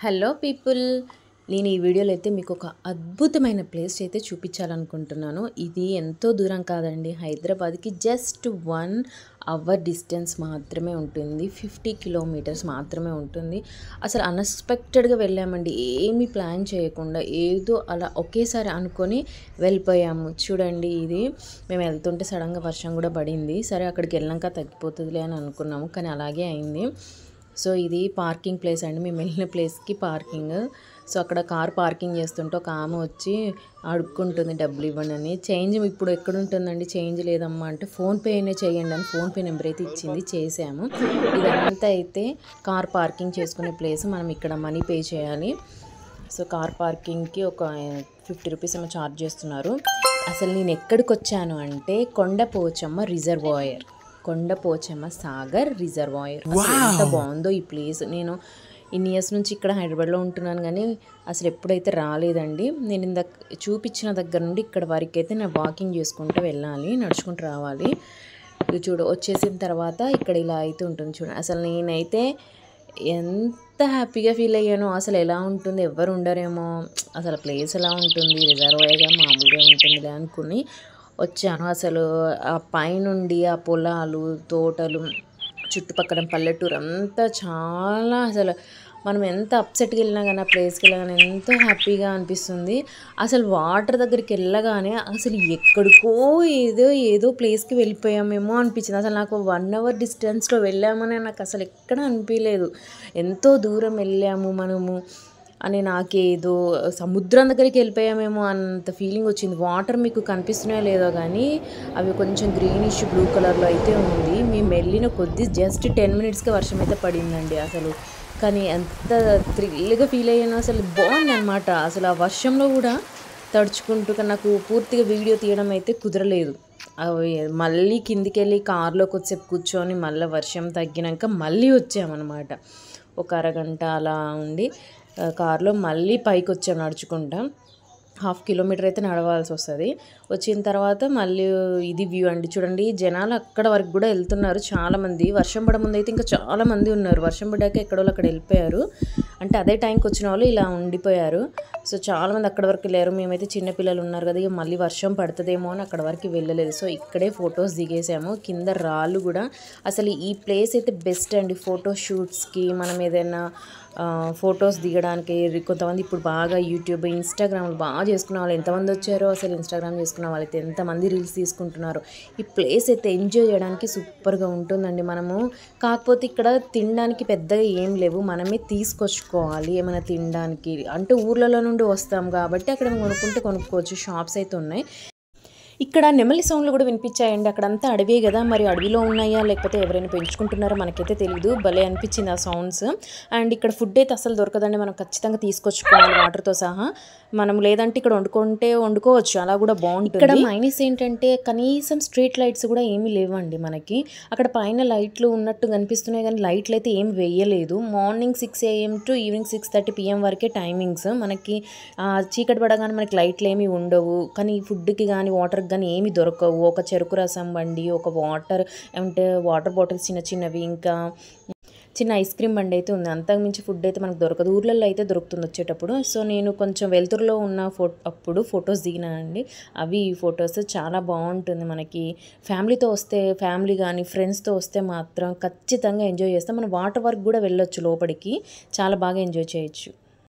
Hello people, నేను ఈ వీడియోలో అయితే మీకు ఒక అద్భుతమైన ప్లేస్ అయితే చూపించాలనుకుంటున్నాను. ఇది ఎంతో దూరం కాదండి, హైదరాబాద్కి జస్ట్ 1 అవర్ డిస్టెన్స్ మాత్రమే ఉంటుంది. 50 కిలోమీటర్స్ మాత్రమే ఉంటుంది. అసలు అన్ఎక్స్పెక్టెడ్గా వెళ్ళామండి, ఏమీ ప్లాన్ చేయకుండా ఏదో అలా ఒకేసారి అనుకొని వెళ్ళిపోయాము. చూడండి, ఇది మేము వెళ్తుంటే సడన్గా వర్షం కూడా పడింది. సరే అక్కడికి వెళ్ళాక తగ్గిపోతుందిలే అని అనుకున్నాము, కానీ అలాగే అయింది. సో ఇది పార్కింగ్ ప్లేస్ అండి, మేము వెళ్ళిన ప్లేస్కి పార్కింగ్. సో అక్కడ కార్ పార్కింగ్ చేస్తుంటే ఒక ఆమె వచ్చి అడుక్కుంటుంది డబ్బులు ఇవ్వండి అని. చేంజ్ ఇప్పుడు ఎక్కడ ఉంటుందండి, చేంజ్ లేదమ్మా అంటే ఫోన్పేనే చేయండి అని ఫోన్పే నెంబర్ అయితే ఇచ్చింది, చేసాము. ఇదంతా అయితే కార్ పార్కింగ్ చేసుకునే ప్లేస్. మనం ఇక్కడ మనీ పే చేయాలి. సో కార్ పార్కింగ్కి ఒక 50 రూపీస్ ఏమో ఛార్జ్ చేస్తున్నారు. అసలు నేను ఎక్కడికి వచ్చాను అంటే కొండపోచమ్మ రిజర్వాయర్, కొండపోచమ్మ సాగర్ రిజర్వాయర్. ఎంత బాగుందో ఈ ప్లేస్. నేను ఇన్ని ఇయర్స్ నుంచి ఇక్కడ హైదరాబాద్లో ఉంటున్నాను, కానీ అసలు ఎప్పుడైతే రాలేదండి. నేను ఇందాక చూపించిన దగ్గర నుండి ఇక్కడ వరకు అయితే నేను వాకింగ్ చేసుకుంటూ వెళ్ళాలి, నడుచుకుంటూ రావాలి. ఇది వచ్చేసిన తర్వాత ఇక్కడ ఇలా అయితే ఉంటుంది చూడండి. అసలు నేనైతే ఎంత హ్యాపీగా ఫీల్ అయ్యానో. అసలు ఎలా ఉంటుంది, ఎవరు ఉండరేమో, అసలు ప్లేస్ ఎలా ఉంటుంది, రిజర్వాయర్గా మామూలుగా ఉంటుందిలే అనుకుని వచ్చాను. అసలు ఆ పైనుండి ఆ పొలాలు, తోటలు, చుట్టుపక్కల పల్లెటూరు అంతా చాలా, అసలు మనం ఎంత అప్సెట్కి వెళ్ళినా కానీ ఆ ప్లేస్కి వెళ్ళగానే ఎంతో హ్యాపీగా అనిపిస్తుంది. అసలు వాటర్ దగ్గరికి వెళ్ళగానే అసలు ఎక్కడికో ఏదో ప్లేస్కి వెళ్ళిపోయామేమో అనిపించింది. అసలు నాకు 1 అవర్ డిస్టెన్స్లో వెళ్ళామని నాకు అసలు ఎక్కడ అనిపించలేదు. ఎంతో దూరం వెళ్ళాము మనము అని, నాకేదో సముద్రం దగ్గరికి వెళ్ళిపోయామేమో అంత ఫీలింగ్ వచ్చింది. వాటర్ మీకు కనిపిస్తున్నాయో లేదో కానీ అవి కొంచెం గ్రీనిష్ బ్లూ కలర్లో అయితే ఉంది. మేము వెళ్ళిన కొద్దీ జస్ట్ 10 మినిట్స్కి వర్షం అయితే పడిందండి అసలు. కానీ ఎంత థ్రిల్గా ఫీల్ అయ్యానో, అసలు బాగుందన్నమాట. అసలు ఆ వర్షంలో కూడా తడుచుకుంటూ, నాకు పూర్తిగా వీడియో తీయడం అయితే కుదరలేదు. అవి మళ్ళీ కిందికి వెళ్ళి కార్లో కొద్దిసేపు కూర్చొని మళ్ళీ వర్షం తగ్గినాక మళ్ళీ వచ్చామన్నమాట. ఒక అరగంట అలా ఉండి కార్లో మళ్ళీ పైకి వచ్చాము నడుచుకుంటా. 1/2 కిలోమీటర్ అయితే నడవాల్సి వస్తుంది. వచ్చిన తర్వాత మళ్ళీ ఇది వ్యూ అండి, చూడండి. జనాలు అక్కడ వరకు కూడా వెళ్తున్నారు చాలామంది. వర్షం పడే ముందు అయితే ఇంకా చాలామంది ఉన్నారు, వర్షం పడ్డాక ఎక్కడో అక్కడ వెళ్ళిపోయారు. అంటే అదే టైంకి వచ్చిన వాళ్ళు ఇలా ఉండిపోయారు. సో చాలామంది అక్కడ వరకు లేరు. మేమైతే చిన్నపిల్లలు ఉన్నారు కదా, ఇక మళ్ళీ వర్షం పడుతుందేమో అని అక్కడ వరకు వెళ్ళలేదు. సో ఇక్కడే ఫొటోస్ దిగేసాము. కింద రాళ్ళు కూడా. అసలు ఈ ప్లేస్ అయితే బెస్ట్ అండి ఫోటో షూట్స్కి, మనం ఏదైనా ఫొటోస్ దిగడానికి. కొంతమంది ఇప్పుడు బాగా యూట్యూబ్, ఇన్స్టాగ్రామ్లు బాగా చేసుకున్న వాళ్ళు ఎంతమంది వచ్చారో, అసలు ఇన్స్టాగ్రామ్ చేసుకున్న వాళ్ళైతే ఎంతమంది రీల్స్ తీసుకుంటున్నారు. ఈ ప్లేస్ అయితే ఎంజాయ్ చేయడానికి సూపర్గా ఉంటుందండి. మనము కాకపోతే ఇక్కడ తినడానికి పెద్దగా ఏం లేవు, మనమే తీసుకొచ్చుకోవాలి ఏమైనా తినడానికి. అంటే ఊర్లలో నుండి వస్తాం కాబట్టి అక్కడ కొనుక్కోవచ్చు, షాప్స్ అయితే ఉన్నాయి. ఇక్కడ నెమలి సౌండ్లు కూడా వినిపించాయండి. అక్కడంతా అడవే కదా, మరి అడవిలో ఉన్నాయా లేకపోతే ఎవరైనా పెంచుకుంటున్నారో మనకైతే తెలియదు. భలే అనిపించింది ఆ సౌండ్స్. అండ్ ఇక్కడ ఫుడ్ అయితే అసలు దొరకదండి, మనం ఖచ్చితంగా తీసుకొచ్చుకోవాలి వాటర్తో సహా. మనం లేదంటే ఇక్కడ వండుకోవచ్చు, అలా కూడా బాగుంటుంది. ఇక్కడ మైనస్ ఏంటంటే కనీసం స్ట్రీట్ లైట్స్ కూడా ఏమీ లేవండి మనకి. అక్కడ పైన లైట్లు ఉన్నట్టు కనిపిస్తున్నాయి కానీ లైట్లు అయితే ఏం వేయలేదు. Morning 6 AM to evening 6:30 PM వరకే టైమింగ్స్. మనకి చీకటి పడగానే మనకి లైట్లు ఏమి ఉండవు, కానీ ఫుడ్కి కానీ వాటర్ కానీ ఏమి దొరకవు. ఒక చెరుకు రసం బండి, ఒక వాటర్ అంటే వాటర్ బాటిల్స్ చిన్నవి, ఇంకా చిన్న ఐస్ క్రీమ్ బండి అయితే ఉంది. అంతకుమించి ఫుడ్ అయితే మనకు దొరకదు. ఊర్లలో అయితే దొరుకుతుంది వచ్చేటప్పుడు. సో నేను కొంచెం వెలుతురులో ఉన్న అప్పుడు ఫొటోస్ దిగినానండి. అవి ఈ ఫొటోస్ చాలా బాగుంటుంది. మనకి ఫ్యామిలీతో వస్తే, ఫ్యామిలీ కానీ ఫ్రెండ్స్తో వస్తే మాత్రం ఖచ్చితంగా ఎంజాయ్ చేస్తాం. మనం వాటర్ వరకు కూడా వెళ్ళొచ్చు లోపలికి, చాలా బాగా ఎంజాయ్ చేయొచ్చు.